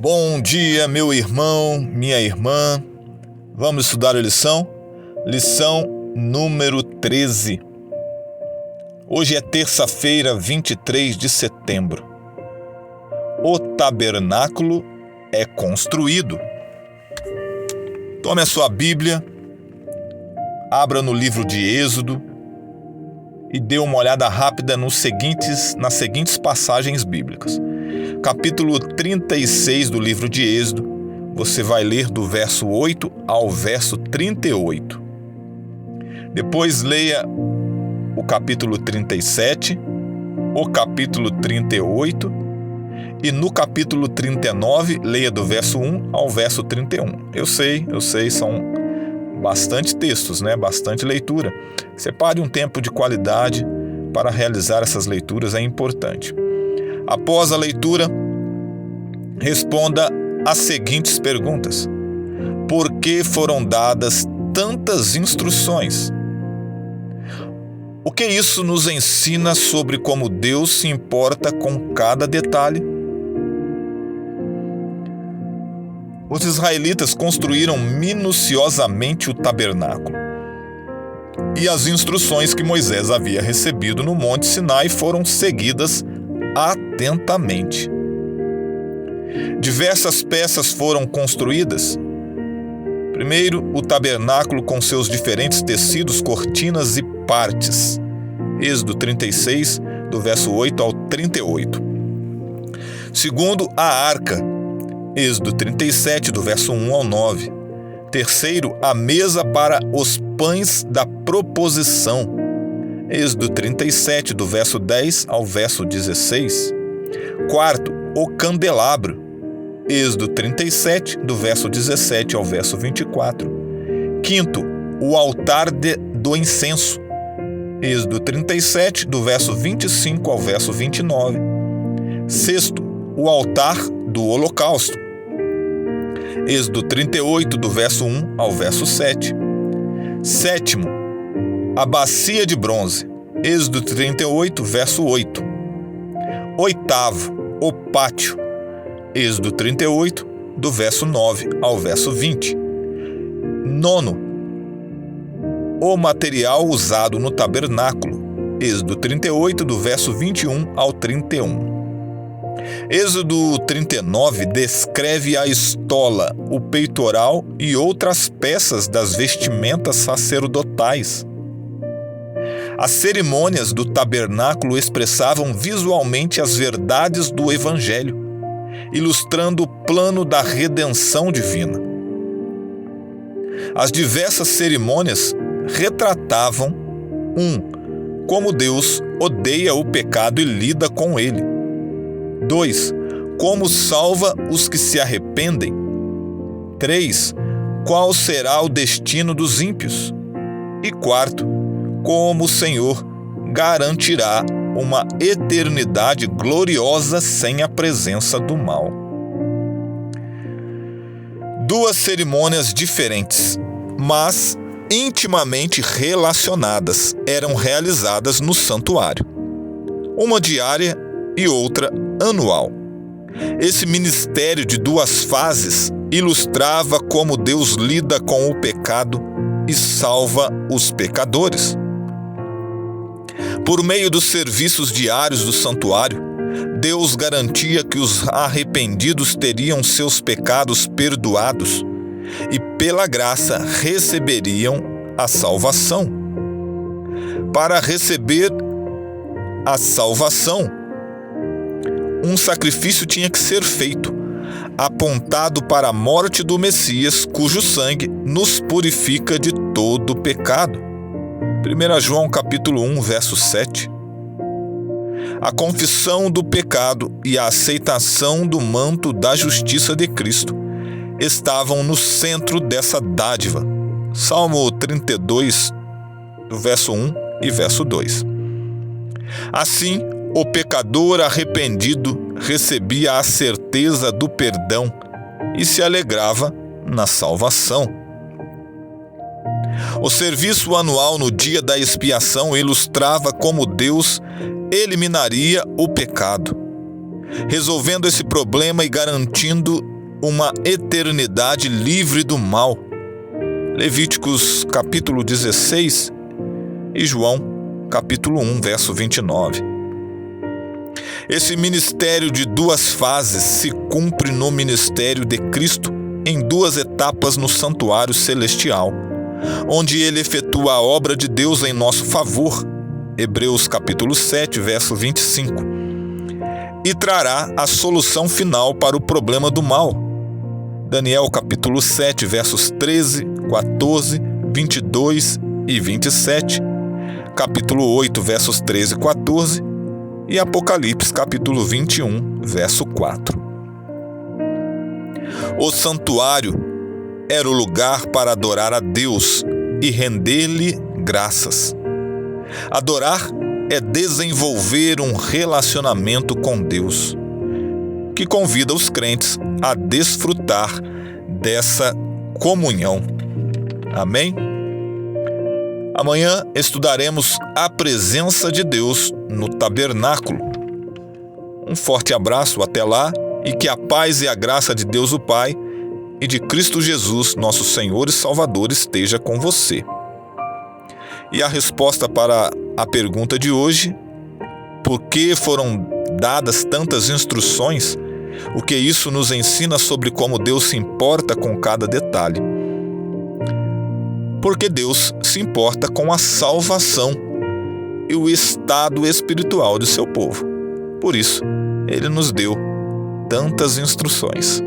Bom dia, meu irmão, minha irmã. Vamos estudar a lição? Lição número 13. Hoje é terça-feira, 23 de setembro. O tabernáculo é construído. Tome a sua Bíblia, abra no livro de Êxodo e dê uma olhada rápida nas seguintes passagens bíblicas. Capítulo 36 do livro de Êxodo, você vai ler do verso 8 ao verso 38. Depois leia o capítulo 37, o capítulo 38 e no capítulo 39 leia do verso 1 ao verso 31. Eu sei, são bastante textos, bastante leitura. Separe um tempo de qualidade para realizar essas leituras, é importante. Após a leitura, responda as seguintes perguntas: por que foram dadas tantas instruções? O que isso nos ensina sobre como Deus se importa com cada detalhe? Os israelitas construíram minuciosamente o tabernáculo, e as instruções que Moisés havia recebido no Monte Sinai foram seguidas atentamente. Diversas peças foram construídas. Primeiro, o tabernáculo com seus diferentes tecidos, cortinas e partes. Êxodo 36, do verso 8 ao 38. Segundo, a arca. Êxodo 37, do verso 1 ao 9. Terceiro, a mesa para os pães da proposição. Êxodo 37, do verso 10 ao verso 16. Quarto, o candelabro. Êxodo 37, do verso 17 ao verso 24. Quinto, o altar do incenso. Êxodo 37, do verso 25 ao verso 29. Sexto, o altar do holocausto. Êxodo 38, do verso 1 ao verso 7. Sétimo, a bacia de bronze. Êxodo 38, verso 8. Oitavo, o pátio. Êxodo 38, do verso 9 ao verso 20. Nono, o material usado no tabernáculo. Êxodo 38, do verso 21 ao 31. Êxodo 39 descreve a estola, o peitoral e outras peças das vestimentas sacerdotais. As cerimônias do tabernáculo expressavam visualmente as verdades do Evangelho, ilustrando o plano da redenção divina. As diversas cerimônias retratavam como Deus odeia o pecado e lida com ele. 2. Como salva os que se arrependem. 3. Qual será o destino dos ímpios? E 4. Como o Senhor garantirá uma eternidade gloriosa sem a presença do mal. Duas cerimônias diferentes, mas intimamente relacionadas, eram realizadas no santuário. Uma diária e outra anual. Esse ministério de duas fases ilustrava como Deus lida com o pecado e salva os pecadores. Por meio dos serviços diários do santuário, Deus garantia que os arrependidos teriam seus pecados perdoados e, pela graça, receberiam a salvação. Para receber a salvação, um sacrifício tinha que ser feito, apontado para a morte do Messias, cujo sangue nos purifica de todo pecado. 1 João capítulo 1, verso 7. A confissão do pecado e a aceitação do manto da justiça de Cristo estavam no centro dessa dádiva. Salmo 32, do verso 1 e verso 2. Assim, o pecador arrependido recebia a certeza do perdão e se alegrava na salvação. O serviço anual no dia da expiação ilustrava como Deus eliminaria o pecado. resolvendo esse problema e garantindo uma eternidade livre do mal. Levíticos capítulo 16 e João capítulo 1, verso 29. Esse ministério de duas fases se cumpre no ministério de Cristo em duas etapas no santuário celestial, onde ele efetua a obra de Deus em nosso favor, Hebreus capítulo 7, verso 25, e trará a solução final para o problema do mal, Daniel capítulo 7, versos 13, 14, 22 e 27, capítulo 8, versos 13 e 14, e Apocalipse capítulo 21, verso 4. O santuário era o lugar para adorar a Deus e render-lhe graças. Adorar é desenvolver um relacionamento com Deus, que convida os crentes a desfrutar dessa comunhão. Amém? Amanhã estudaremos a presença de Deus no tabernáculo. Um forte abraço, até lá, e que a paz e a graça de Deus o Pai e de Cristo Jesus, nosso Senhor e Salvador, esteja com você. E a resposta para a pergunta de hoje: por que foram dadas tantas instruções? O que isso nos ensina sobre como Deus se importa com cada detalhe? Porque Deus se importa com a salvação e o estado espiritual de seu povo. Por isso, Ele nos deu tantas instruções.